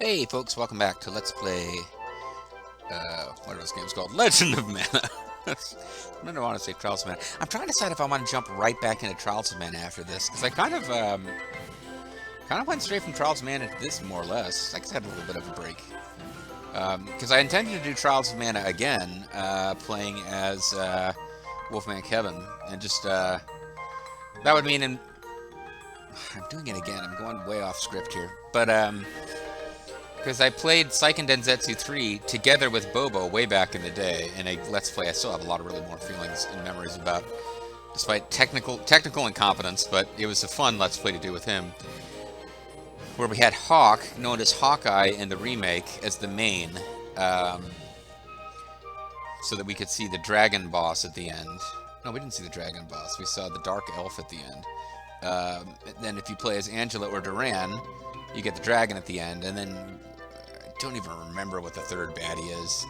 Hey folks, welcome back to Let's Play, what are those games called? Legend of Mana. I don't want to say Trials of Mana. I'm trying to decide if I want to jump right back into Trials of Mana after this, because I kind of went straight from Trials of Mana to this, more or less. I just had a little bit of a break. Because I intended to do Trials of Mana again, playing as, Wolfman Kevin, and just, that would mean I'm doing it again, I'm going way off script here, but, because I played Seiken Densetsu 3 together with Bobo way back in the day in a Let's Play I still have a lot of really more feelings and memories about, despite technical incompetence, but it was a fun Let's Play to do with him, where we had Hawk, known as Hawkeye in the remake, as the main, so that we could see the dragon boss at the end. No, we didn't see the dragon boss. We saw the dark elf at the end. Then if you play as Angela or Duran, you get the dragon at the end, and then I don't even remember what the third baddie is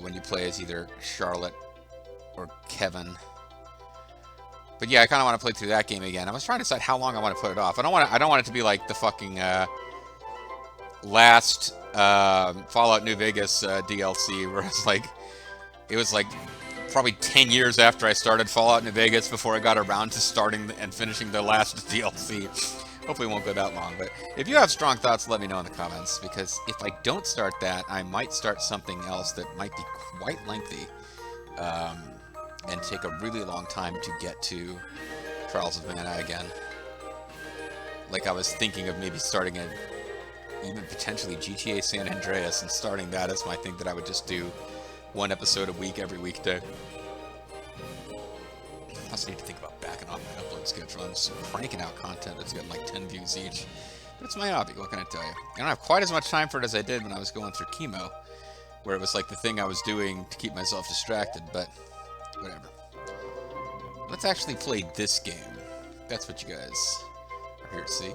when you play as either Charlotte or Kevin. But yeah, I kind of want to play through that game again. I was trying to decide how long I want to put it off. I don't want it to be like the fucking last Fallout New Vegas DLC, where it was like probably 10 years after I started Fallout New Vegas before I got around to starting and finishing the last DLC. Hopefully it won't go that long, but if you have strong thoughts, let me know in the comments, because if I don't start that, I might start something else that might be quite lengthy, and take a really long time to get to Trials of Mana again. Like I was thinking of maybe starting even potentially GTA San Andreas and starting that as my thing that I would just do one episode a week every weekday. I also need to think about backing off my upload schedule. I'm just cranking out content that's got like 10 views each. But it's my hobby, what can I tell you? I don't have quite as much time for it as I did when I was going through chemo, where it was like the thing I was doing to keep myself distracted, but whatever. Let's actually play this game. That's what you guys are here to see.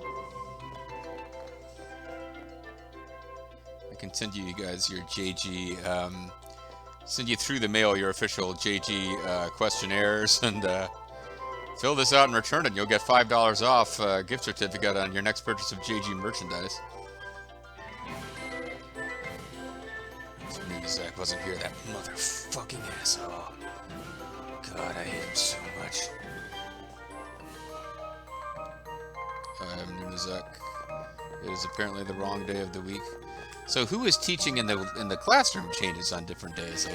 I can send you guys your JG, send you through the mail your official JG questionnaires, and fill this out and return it, and you'll get $5 off gift certificate on your next purchase of JG merchandise. Zach wasn't here, that motherfucking asshole. God, I hate him so much. I'm Nunazak. It is apparently the wrong day of the week. So who is teaching in the classroom changes on different days?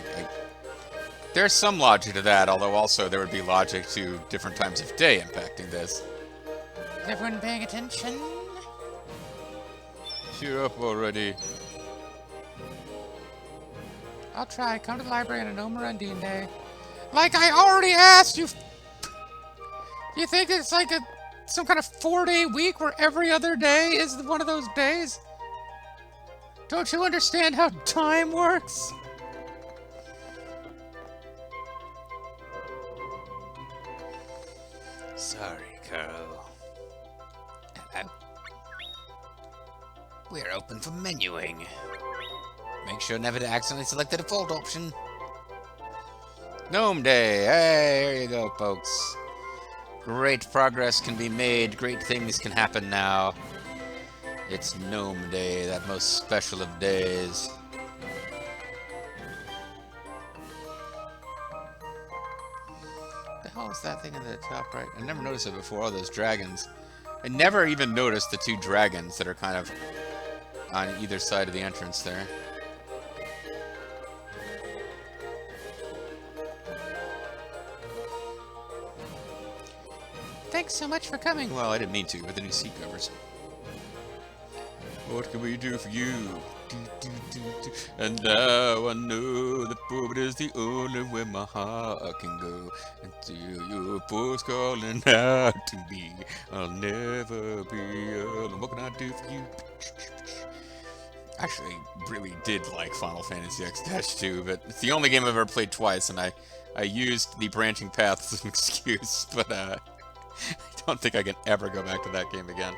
There's some logic to that, although also there would be logic to different times of day impacting this. Is everyone paying attention? Cheer up already. I'll try. Come to the library on a No Morundine day. Like I already asked you! You think it's like some kind of 4-day week where every other day is one of those days? Don't you understand how time works? Sorry, Carl. We're open for menuing. Make sure never to accidentally select the default option. Gnome Day! Hey, here you go, folks. Great progress can be made, great things can happen now. It's Gnome Day, that most special of days. What the hell is that thing in the top right? I never noticed it before, all those dragons. I never even noticed the two dragons that are kind of on either side of the entrance there. Thanks so much for coming. Well, I didn't mean to, with the new seat covers. What can we do for you? And now I know that Bob is the only way my heart can go. Until your voice calling out to me, I'll never be alone. What can I do for you? Actually, really did like Final Fantasy X-2, but it's the only game I've ever played twice, and I used the branching paths as an excuse, but I don't think I can ever go back to that game again.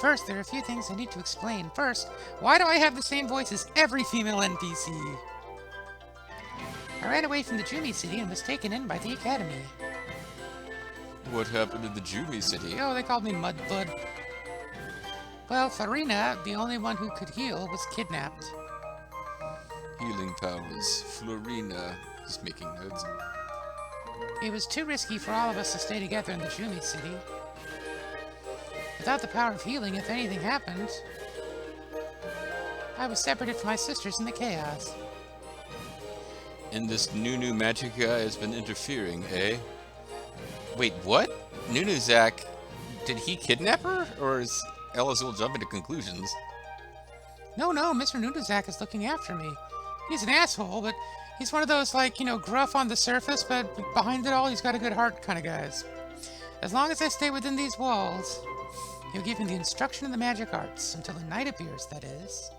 First, there are a few things I need to explain. First, why do I have the same voice as every female NPC? I ran away from the Jumi City and was taken in by the Academy. What happened in the Jumi City? Oh, they called me Mudblood. Well, Farina, the only one who could heal, was kidnapped. Healing powers. Florina. Just making notes. It was too risky for all of us to stay together in the Jumi city. Without the power of healing, if anything happened, I was separated from my sisters in the chaos. And this Nunu magic guy has been interfering, eh? Wait, what? Nunu Zach, did he kidnap her? Or is Elazul jumping to conclusions? No, Mr. Nunuzak is looking after me. He's an asshole, but he's one of those, like, gruff on the surface, but behind it all, he's got a good heart kind of guys. As long as I stay within these walls, he'll give me the instruction in the magic arts, until the night appears, that is.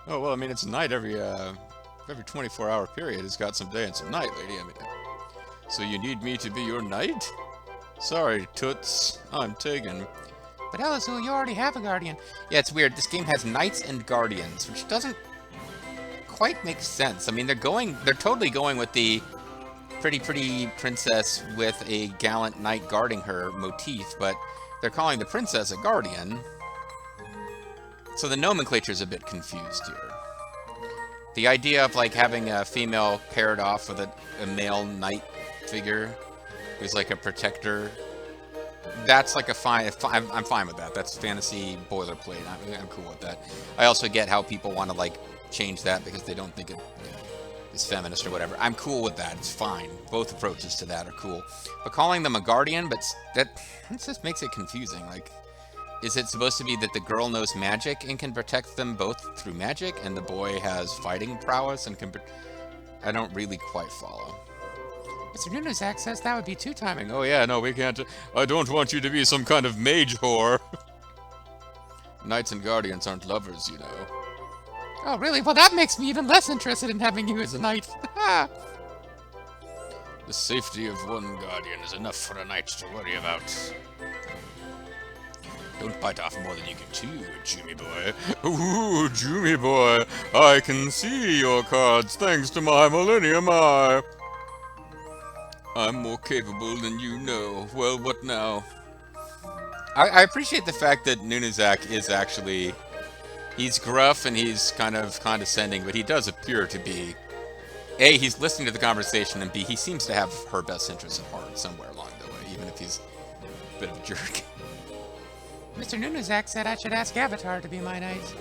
Oh, well, I mean, it's night every 24-hour period. It's got some day and some night, lady. I mean, so you need me to be your knight? Sorry, Toots. I'm taken. But Elazul, you already have a guardian. Yeah, it's weird. This game has knights and guardians, which doesn't quite make sense. I mean, they're totally going with the pretty princess with a gallant knight guarding her motif, but they're calling the princess a guardian. So the nomenclature is a bit confused here. The idea of, like, having a female paired off with a male knight figure who's like a protector, that's like I'm fine with that. That's fantasy boilerplate. I'm cool with that. I also get how people want to, like, change that because they don't think it is feminist or whatever. I'm cool with that. It's fine. Both approaches to that are cool. But calling them a guardian, that just makes it confusing. Like, is it supposed to be that the girl knows magic and can protect them both through magic, and the boy has fighting prowess and can... I don't really quite follow. Mr. Nunuzak says that would be two-timing. Oh yeah, no, we can't... I don't want you to be some kind of mage whore. Knights and guardians aren't lovers, you know. Oh, really? Well, that makes me even less interested in having you as a knight. The safety of one guardian is enough for a knight to worry about. Don't bite off more than you can chew, Jimmy boy. Ooh, Jimmy boy, I can see your cards thanks to my Millennium Eye. I'm more capable than you know. Well, what now? I appreciate the fact that Nunuzak is actually... He's gruff and he's kind of condescending, but he does appear to be... A, he's listening to the conversation, and B, he seems to have her best interests at heart somewhere along the way, even if he's a bit of a jerk. Mr. Nunuzak said I should ask Avatar to be my knight.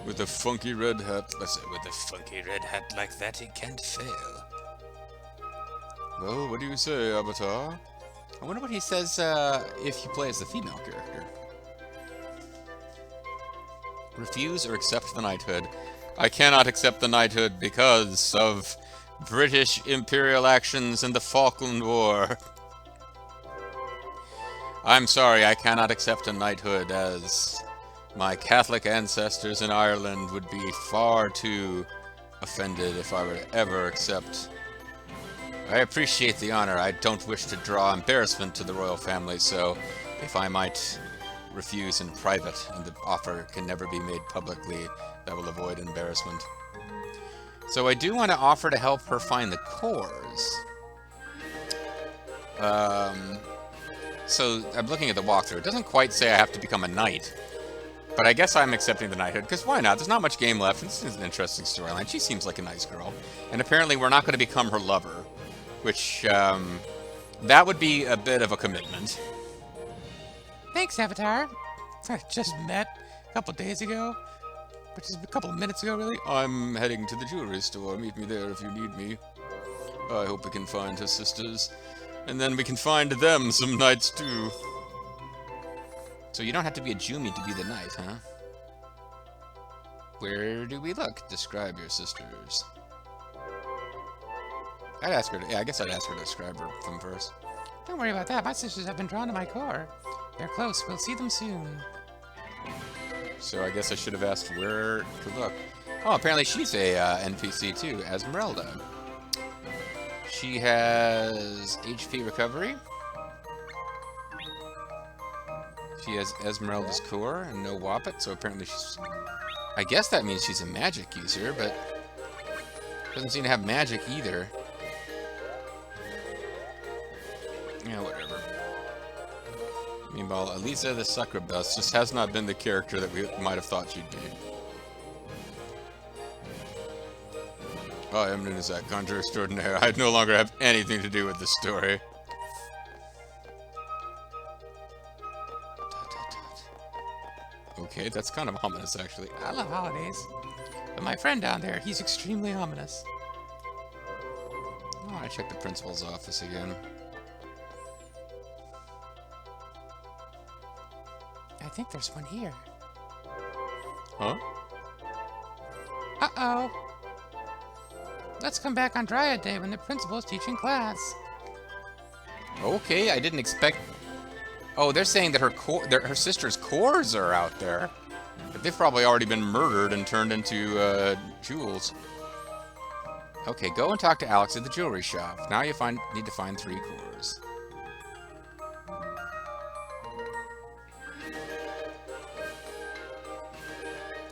With a funky red hat... Let's say, with a funky red hat like that, it can't fail. Well, what do you say, Avatar? I wonder what he says if you play as the female character. Refuse or accept the knighthood. I cannot accept the knighthood because of British imperial actions in the Falkland War. I'm sorry, I cannot accept a knighthood, as my Catholic ancestors in Ireland would be far too offended if I were to ever accept. I appreciate the honor. I don't wish to draw embarrassment to the royal family, so if I might refuse in private and the offer can never be made publicly, that will avoid embarrassment. So I do want to offer to help her find the cores. So I'm looking at the walkthrough. It doesn't quite say I have to become a knight, but I guess I'm accepting the knighthood, because why not? There's not much game left. This is an interesting storyline. She seems like a nice girl. And apparently we're not going to become her lover, which, that would be a bit of a commitment. Thanks, Avatar. I just met a couple days ago, which is a couple of minutes ago, really. I'm heading to the jewelry store. Meet me there if you need me. I hope we can find her sisters, and then we can find them some knights too. So you don't have to be a Jumi to be the knight, huh? Where do we look? Describe your sisters. I'd ask her to, yeah, I guess I'd ask her to describe them first. Don't worry about that. My sisters have been drawn to my core. They're close. We'll see them soon. So I guess I should have asked where to look. Oh, apparently she's a NPC too, Esmeralda. She has HP recovery. She has Esmeralda's core and no Wappet, so apparently she's... I guess that means she's a magic user, but doesn't seem to have magic either. Yeah, whatever. Meanwhile, Elisa the Succubus just has not been the character that we might have thought she'd be. I am Nunizak, Conjurer Extraordinaire. I no longer have anything to do with this story. Okay, that's kind of ominous, actually. I love holidays. But my friend down there, he's extremely ominous. Oh, I checked the principal's office again. I think there's one here. Huh? Uh-oh. Let's come back on Dryad Day when the principal's teaching class. Okay, I didn't expect... Oh, they're saying that her sister's cores are out there. But they've probably already been murdered and turned into, jewels. Okay, go and talk to Alex at the jewelry shop. Now you need to find 3 cores.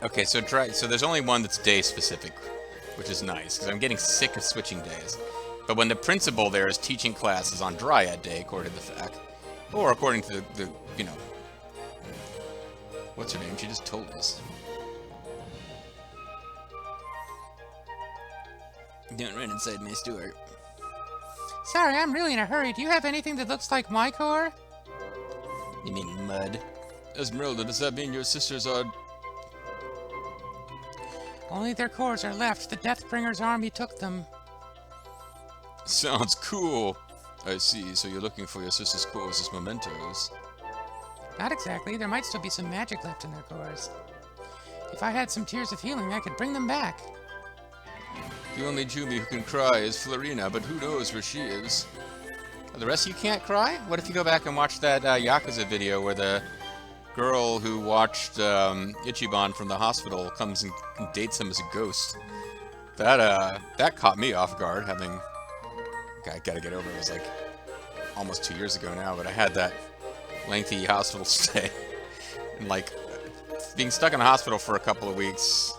Okay, so there's only one that's day-specific, which is nice, because I'm getting sick of switching days. But when the principal there is teaching classes on Dryad Day, according to the fact, or according to the you know... What's her name? She just told us. Don't run inside my store. Sorry, I'm really in a hurry. Do you have anything that looks like my core? You mean mud? Esmeralda, does that mean your sisters are... Only their cores are left. The Deathbringer's army took them. Sounds cool. I see, so you're looking for your sister's cores as mementos. Not exactly. There might still be some magic left in their cores. If I had some tears of healing, I could bring them back. The only Jumi who can cry is Florina, but who knows where she is. The rest of you can't cry? What if you go back and watch that Yakuza video where the girl who watched Ichiban from the hospital comes and dates him as a ghost? That caught me off guard, having... I gotta get over it. It was like almost 2 years ago now, but I had that lengthy hospital stay. And like, being stuck in the hospital for a couple of weeks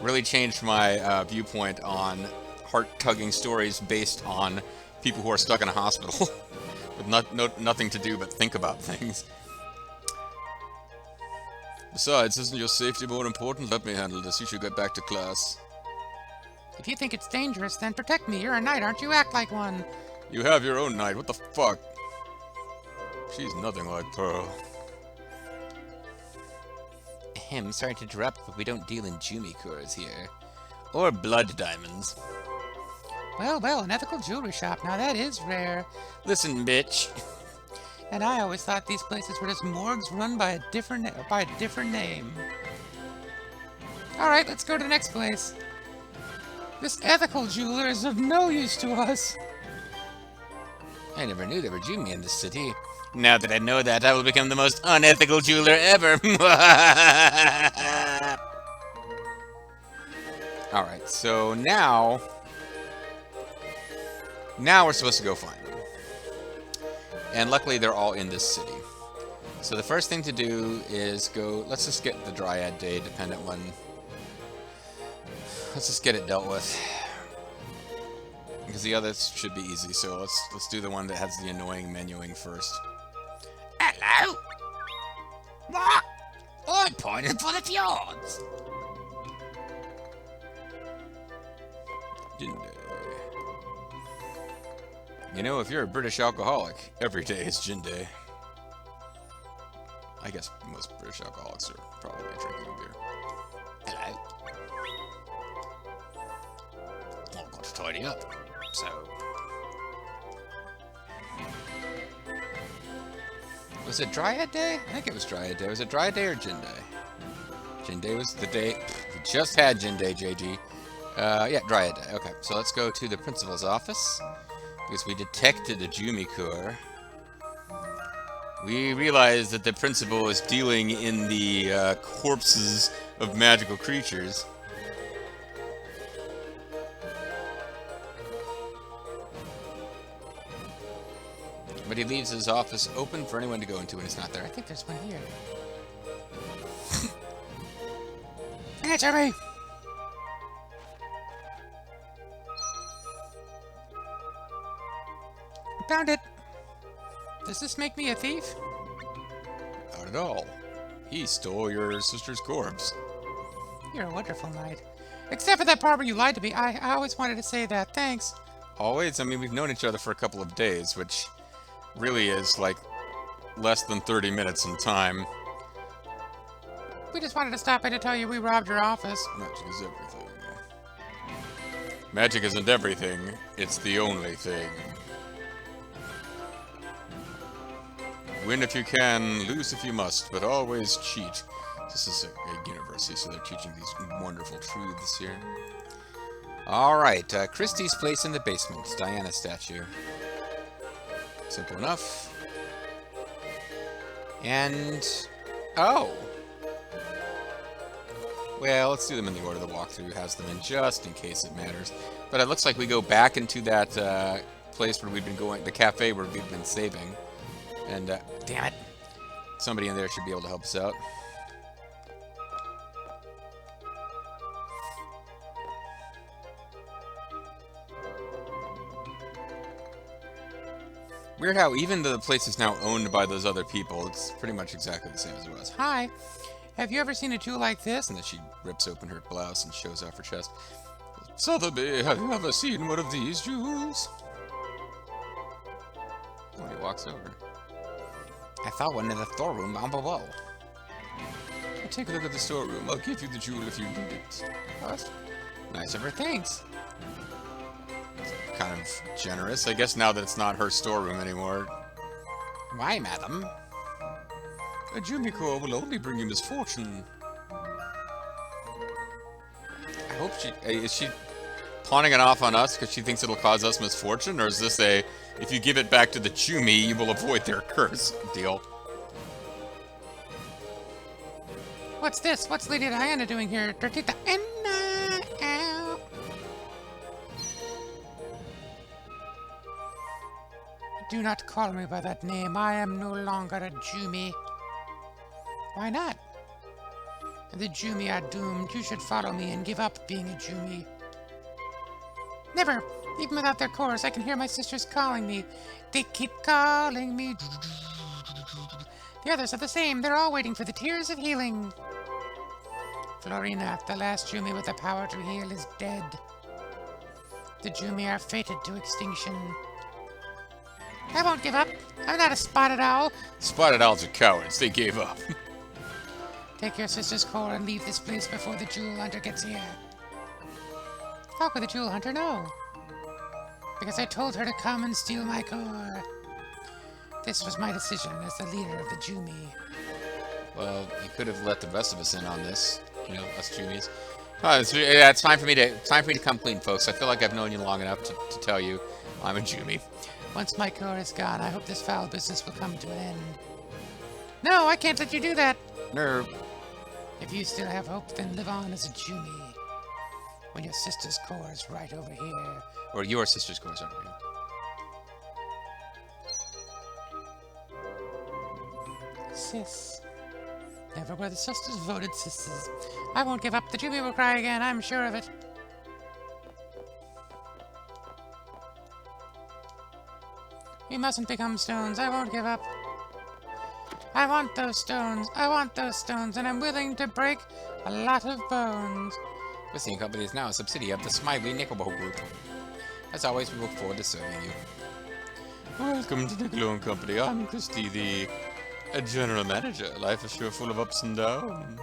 really changed my viewpoint on heart-tugging stories based on people who are stuck in a hospital with nothing to do but think about things. Besides, isn't your safety more important? Let me handle this. You should get back to class. If you think it's dangerous, then protect me. You're a knight, aren't you? Act like one. You have your own knight. What the fuck? She's nothing like Pearl. Sorry to interrupt, but we don't deal in Jumi cores here. Or blood diamonds. Well, well, an ethical jewelry shop. Now that is rare. Listen, bitch. And I always thought these places were just morgues run by a different name. Alright, let's go to the next place. This ethical jeweler is of no use to us. I never knew there were Jumi in this city. Now that I know that, I will become the most unethical jeweler ever. Alright, so now we're supposed to go find them. And luckily they're all in this city. So the first thing to do is go... Let's just get the Dryad Day dependent one. Let's just get it dealt with. Because the others should be easy, so let's do the one that has the annoying menuing first. Hello? What? I pointed for the fjords. Jinde. You know, if you're a British alcoholic, every day is Jinde. I guess most British alcoholics are probably drinking beer. Hello. I've got to tidy up, so... Was it Dryad Day? I think it was Dryad Day. Was it Dryad Day or Jinde? Jinde was the day... We just had Jinde, JG. Yeah, Dryad Day. Okay, so let's go to the principal's office. Because we detected a Jumi core. We realized that the principal is dealing in the corpses of magical creatures. But he leaves his office open for anyone to go into when he's not there. I think there's one here. Answer me! Found it! Does this make me a thief? at all. He stole your sister's corpse. You're a wonderful knight. Except for that part where you lied to me. I always wanted to say that. Thanks. Always? I mean, we've known each other for a couple of days, which really is, like, less than 30 minutes in time. We just wanted to stop by to tell you we robbed your office. Magic is everything. Magic isn't everything, it's the only thing. Win if you can, lose if you must, but always cheat. This is a university, so they're teaching these wonderful truths here. Alright, Christie's place in the basement. Diana statue. Simple enough. And... oh! Well, let's do them in the order the walkthrough has them in, just in case it matters. But it looks like we go back into that place where we've been going, the cafe where we've been saving. And, damn it. Somebody in there should be able to help us out. Weird how even though the place is now owned by those other people, it's pretty much exactly the same as it was. Hi. Have you ever seen a jewel like this? And then she rips open her blouse and shows off her chest. Sotheby, have you ever seen one of these jewels? When he walks over. I found one in the storeroom down below. Take a look at the storeroom. I'll give you the jewel if you need it. What? Nice of her, thanks. Kind of generous. I guess now that it's not her storeroom anymore. Why, madam? A Jumiko will only bring you misfortune. I hope she... is she pawning it off on us because she thinks it'll cause us misfortune? Or is this a, if you give it back to the Jumi, you will avoid their curse deal? What's this? What's Lady Diana doing here? Dirty Diana! Do not call me by that name. I am no longer a Jumi. Why not? The Jumi are doomed. You should follow me and give up being a Jumi. Never! Even without their chorus, I can hear my sisters calling me. They keep calling me. The others are the same. They're all waiting for the tears of healing. Florina, the last Jumi with the power to heal, is dead. The Jumi are fated to extinction. I won't give up. I'm not a spotted owl. Spotted owls are cowards. They gave up. Take your sister's core and leave this place before the jewel hunter gets here. How could the jewel hunter know? Because I told her to come and steal my core. This was my decision as the leader of the Jumi. Well, you could have let the rest of us in on this. You know, us Jumis. Oh, it's time for me to come clean, folks. I feel like I've known you long enough to tell you I'm a Jumi. Once my core is gone, I hope this foul business will come to an end. No, I can't let you do that. No. If you still have hope, then live on as a Jumi. When your sister's core is right over here. Or your sister's core is over here. Sis. Never were the sisters voted sisters. I won't give up. The Jumi will cry again, I'm sure of it. We mustn't become stones. I won't give up. I want those stones. I want those stones, and I'm willing to break a lot of bones. Whistling Company is now a subsidiary of the Smiley Nickelbow Group. As always, we look forward to serving you. Welcome to Nickel and Company. I'm Christy, the General Manager. Life is sure full of ups and downs.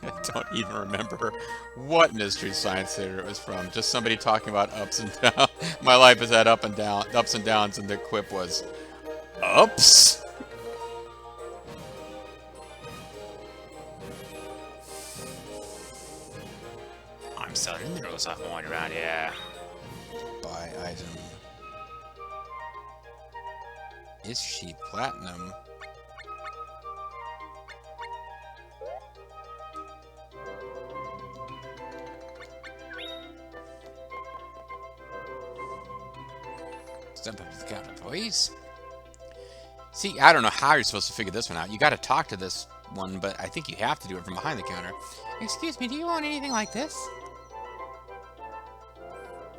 I don't even remember what Mystery Science Theater it was from. Just somebody talking about ups and downs. My life has had ups and downs, and the quip was, ups? I'm selling minerals off one around here. Buy item. Is she platinum? Step up to the counter, please. See, I don't know how you're supposed to figure this one out. You gotta talk to this one, but I think you have to do it from behind the counter. Excuse me, do you want anything like this?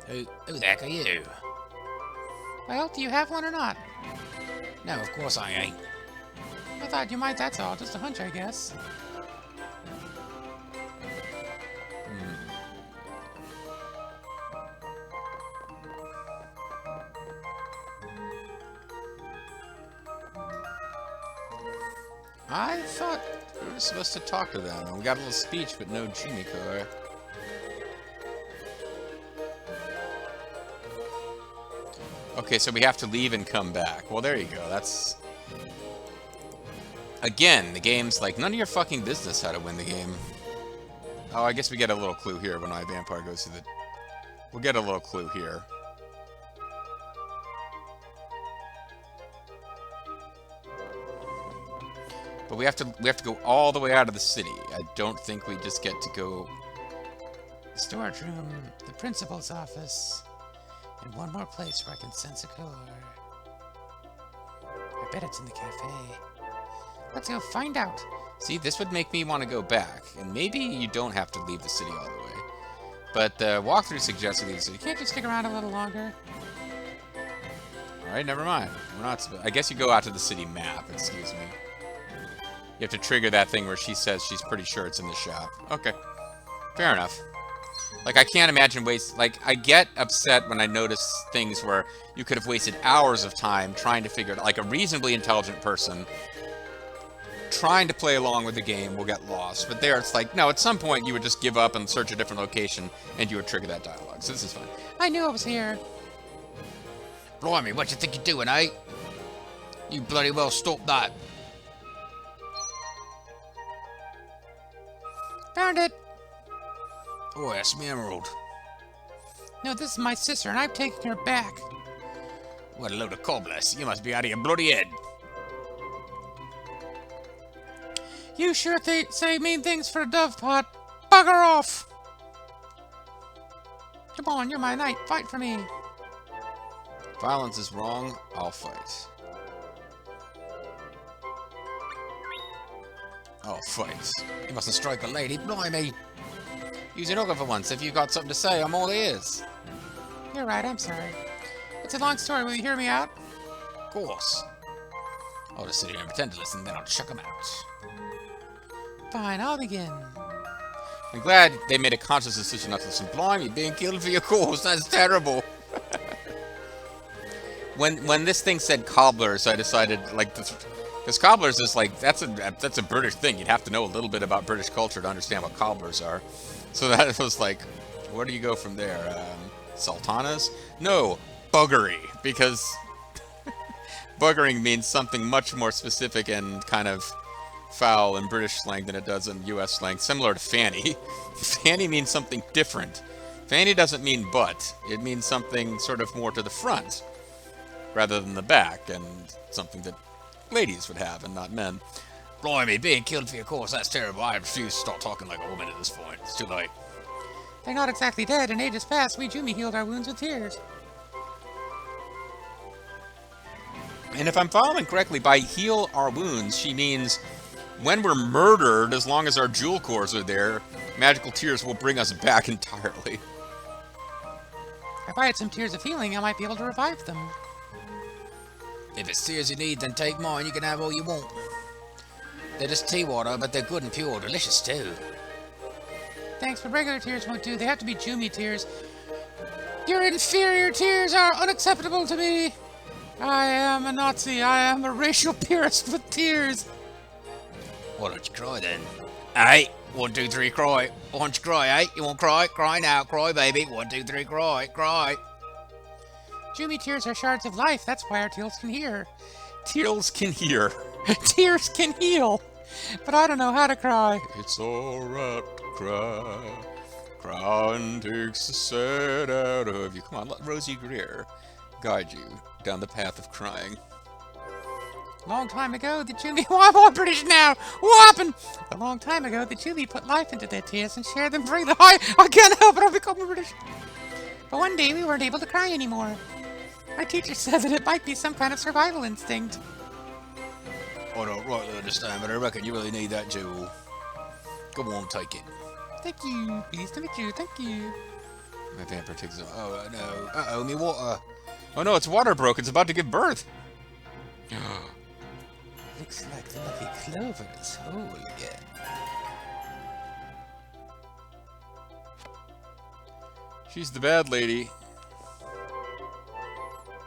Who the heck are you? Well, do you have one or not? No, of course I ain't. I thought you might, that's all. Just a hunch, I guess. I thought we were supposed to talk to them, and we got a little speech, but no Jimmy car. Okay, so we have to leave and come back. Well, there you go. That's... Again, the game's like, none of your fucking business how to win the game. Oh, I guess we get a little clue here when my vampire goes to the... We'll get a little clue here. But we have to go all the way out of the city. I don't think we just get to go... The storage room, the principal's office, and one more place where I can sense a core. I bet it's in the cafe. Let's go find out. See, this would make me want to go back. And maybe you don't have to leave the city all the way. But the walkthrough suggests you leave the city. Can't you stick around a little longer? Alright, never mind. We're not... I guess you go out to the city map, excuse me. You have to trigger that thing where she says she's pretty sure it's in the shop. Okay. Fair enough. Like, I can't imagine Like, I get upset when I notice things where you could have wasted hours of time trying to figure it out. Like, a reasonably intelligent person trying to play along with the game will get lost. But there, it's like, no, at some point you would just give up and search a different location, and you would trigger that dialogue. So this is fine. I knew it was here. Blimey, what you think you're doing, eh? You bloody well stop that. Found it. Oh, that's me emerald. No, this is my sister, and I'm taking her back. What a load of cobblers. You must be out of your bloody head. You sure say mean things for a dove pot. Bugger off! Come on, you're my knight. Fight for me. Violence is wrong. I'll fight. Oh, fight. You mustn't strike a lady. Blimey. Use your noggin for once. If you've got something to say, I'm all ears. You're right, I'm sorry. It's a long story. Will you hear me out? Of course. I'll just sit here and pretend to listen, then I'll chuck them out. Fine, I'll begin. I'm glad they made a conscious decision not to listen. Blimey, you're being killed for your cause. That's terrible. When this thing said cobblers, I decided, like, because cobblers is like, that's a British thing. You'd have to know a little bit about British culture to understand what cobblers are. So that was like, where do you go from there? Sultanas? No, buggery. Because buggering means something much more specific and kind of foul in British slang than it does in US slang, similar to fanny. Fanny means something different. Fanny doesn't mean butt. It means something sort of more to the front rather than the back, and something that ladies would have and not men. Blimey, being killed for your cause, that's terrible. I refuse to start talking like a woman at this point. It's too late. They're not exactly dead. In ages past, we Jumi healed our wounds with tears. And if I'm following correctly, by heal our wounds, she means when we're murdered, as long as our jewel cores are there, magical tears will bring us back entirely. If I had some tears of healing, I might be able to revive them. If it's tears you need, then take mine. You can have all you want. They're just tea water, but they're good and pure. Delicious, too. Thanks, but regular tears won't do. They have to be Jumi tears. Your inferior tears are unacceptable to me. I am a Nazi. I am a racial purist with tears. Why don't you cry, then? Hey, 1, 2, 3, cry. Why don't you cry, eh? You want to cry? Cry now. Cry, baby. 1, 2, 3, cry. Cry. Jumi tears are shards of life. That's why our tears can hear. Tears can hear. Tears can heal. But I don't know how to cry. It's alright to cry. Crying takes the sad out of you. Come on, let Rosie Greer guide you down the path of crying. Long time ago, the Jumi... Oh, I'm all British now! What happened? A long time ago, the Jumi put life into their tears and shared them freely. I can't help it, I've become British. But one day, we weren't able to cry anymore. My teacher said that it might be some kind of survival instinct. I don't rightly understand, but I reckon you really need that jewel. Go on, take it. Thank you. Pleased to meet you. Thank you. My vampire takes it. Oh, no. Uh-oh, me water. Oh no, its water broke. It's about to give birth. Looks like the lucky clover is whole again. She's the bad lady.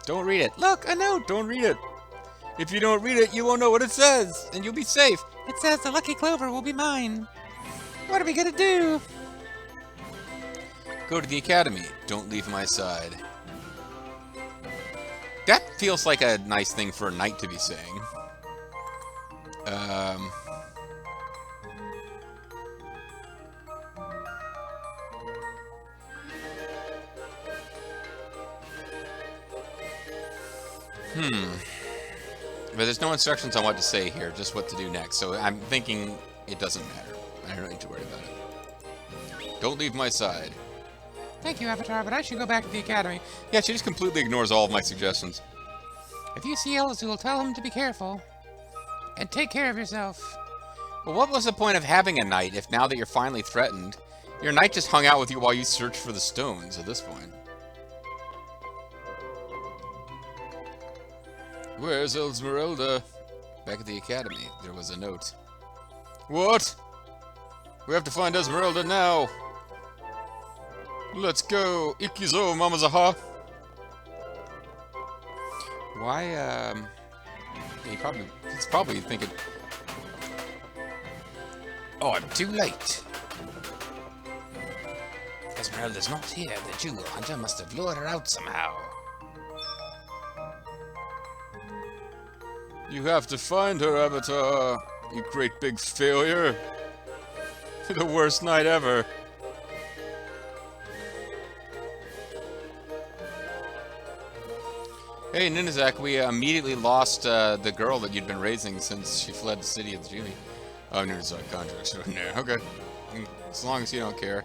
Don't read it. Look, a note. Don't read it. If you don't read it, you won't know what it says, and you'll be safe. It says the lucky clover will be mine. What are we gonna do? Go to the academy. Don't leave my side. That feels like a nice thing for a knight to be saying. But there's no instructions on what to say here, just what to do next. So I'm thinking it doesn't matter. I don't need to worry about it. Don't leave my side. Thank you, Avatar, but I should go back to the academy. Yeah, she just completely ignores all of my suggestions. If you see Elazul, tell him to be careful. And take care of yourself. Well, what was the point of having a knight if now that you're finally threatened, your knight just hung out with you while you searched for the stones at this point? Where's Esmeralda? Back at the academy, there was a note. What? We have to find Esmeralda now. Let's go. Ikizo, Mamazaha. Why, he's probably thinking, oh, I'm too late. Esmeralda's not here. The jewel hunter must have lured her out somehow. You have to find her, Avatar. You great big failure. You're the worst night ever. Hey, Ninizak, we immediately lost the girl that you'd been raising since she fled the city of the genie. Oh, Ninizak, contract extraordinaire. Okay. As long as you don't care.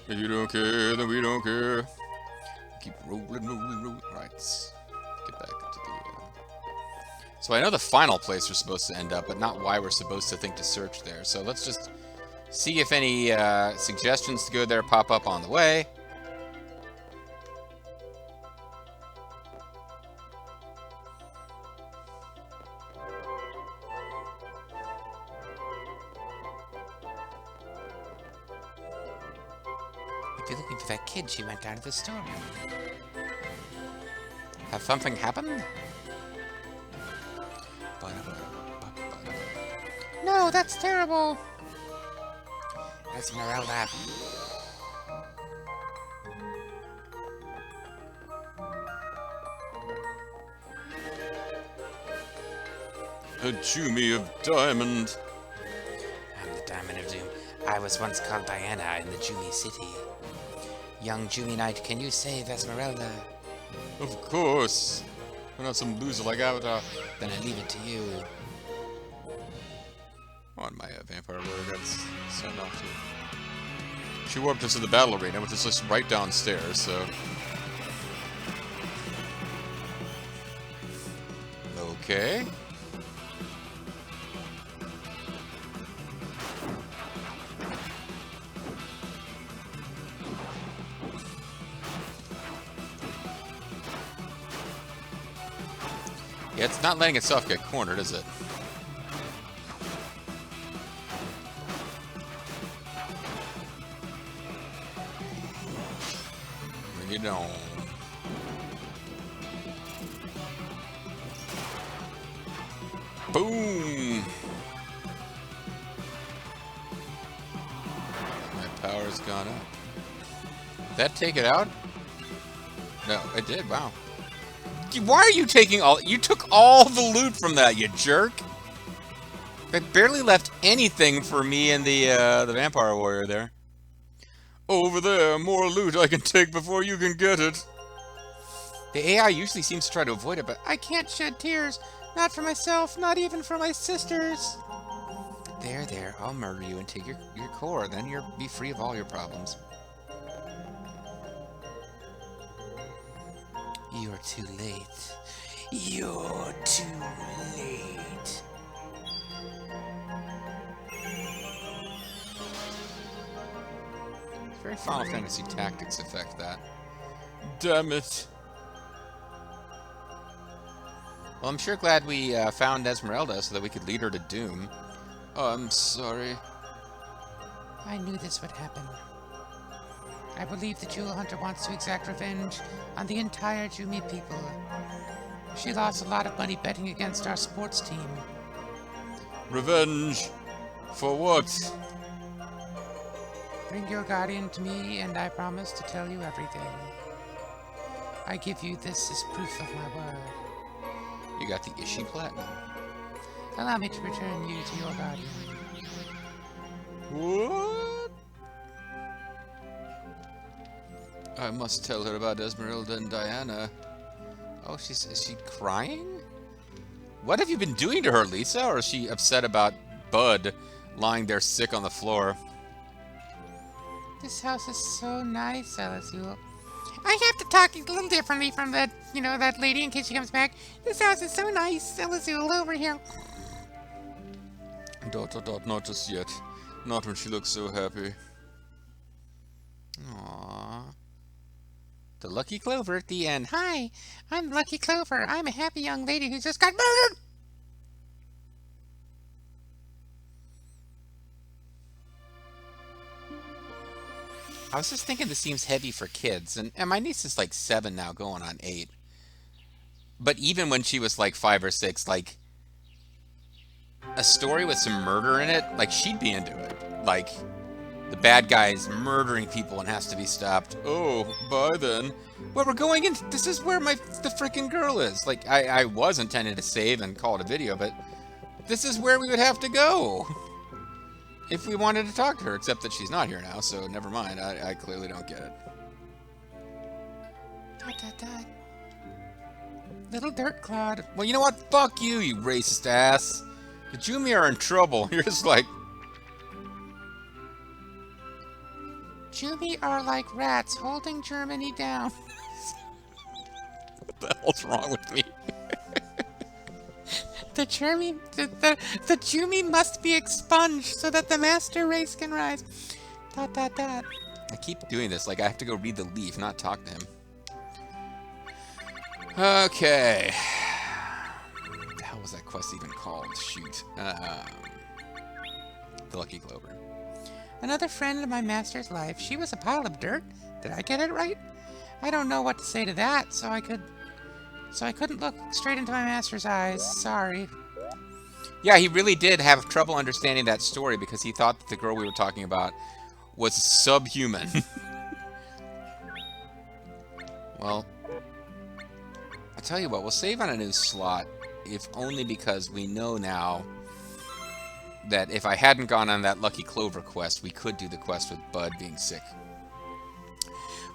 If you don't care, then we don't care. Keep rolling. Right, let's get back into the... So I know the final place we're supposed to end up, but not why we're supposed to think to search there. So let's just see if any suggestions to go there pop up on the way. If you're looking for that kid, she went down to the store. Has something happened? No, that's terrible. Esmeralda. A Jumi of Diamond. I'm the Diamond of Doom. I was once called Diana in the Jumi city. Young Jumi Knight, can you save Esmeralda? Of course. We're not some loser like Avatar. Then I leave it to you. On my vampire warrior got sent off to. She warped us to the battle arena, which is just right downstairs, so. Okay. Yeah, it's not letting itself get cornered, is it? Bring it on. Boom! My power's gone up. Did that take it out? No, it did, wow. Why are you taking all... You took all the loot from that, you jerk! It barely left anything for me and the vampire warrior there. Over there, more loot I can take before you can get it. The AI usually seems to try to avoid it, but I can't shed tears. Not for myself, not even for my sisters. There, I'll murder you and take your core. Then you'll be free of all your problems. You're too late. You're too late. Very Final Fantasy Tactics effect, that. Damn it. Well, I'm sure glad we found Esmeralda so that we could lead her to doom. Oh, I'm sorry. I knew this would happen. I believe the Jewel Hunter wants to exact revenge on the entire Jumi people. She lost a lot of money betting against our sports team. Revenge? For what? Bring your guardian to me, and I promise to tell you everything. I give you this as proof of my word. You got the Ishi Platinum. Allow me to return you to your guardian. What? I must tell her about Esmeralda and Diana. Oh, is she crying? What have you been doing to her, Lisa? Or is she upset about Bud lying there sick on the floor? This house is so nice, Elizul. I have to talk a little differently from that, that lady in case she comes back. This house is so nice, Elizul, over here. Not just yet. Not when she looks so happy. Aww. The Lucky Clover at the end. Hi, I'm Lucky Clover. I'm a happy young lady who just got murdered. I was just thinking this seems heavy for kids, and my niece is like 7 now, going on 8. But even when she was like 5 or 6, like, a story with some murder in it, like, she'd be into it. Like, the bad guy's murdering people and has to be stopped. Oh, bye then. Well, we're going in. This is where the frickin' girl is. Like, I was intending to save and call it a video, but this is where we would have to go if we wanted to talk to her, except that she's not here now, so never mind. I clearly don't get it. Little dirt clod. Well, you know what? Fuck you, you racist ass. The Jumi are in trouble. You're just like... Jumi are like rats holding Germany down. What the hell's wrong with me? The Jumi must be expunged so that the master race can rise. ... I keep doing this, like I have to go read the leaf, not talk to him. Okay. What the hell was that quest even called? Shoot. The Lucky Clover. Another friend of my master's life. She was a pile of dirt. Did I get it right? I don't know what to say to that, so I couldn't look straight into my master's eyes. Sorry. Yeah, he really did have trouble understanding that story because he thought that the girl we were talking about was subhuman. Well, I'll tell you what, we'll save on a new slot, if only because we know now that if I hadn't gone on that Lucky Clover quest, we could do the quest with Bud being sick.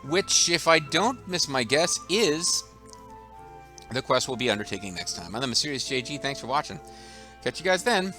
Which, if I don't miss my guess, is the quest we'll be undertaking next time. I'm the Mysterious JG. Thanks for watching. Catch you guys then.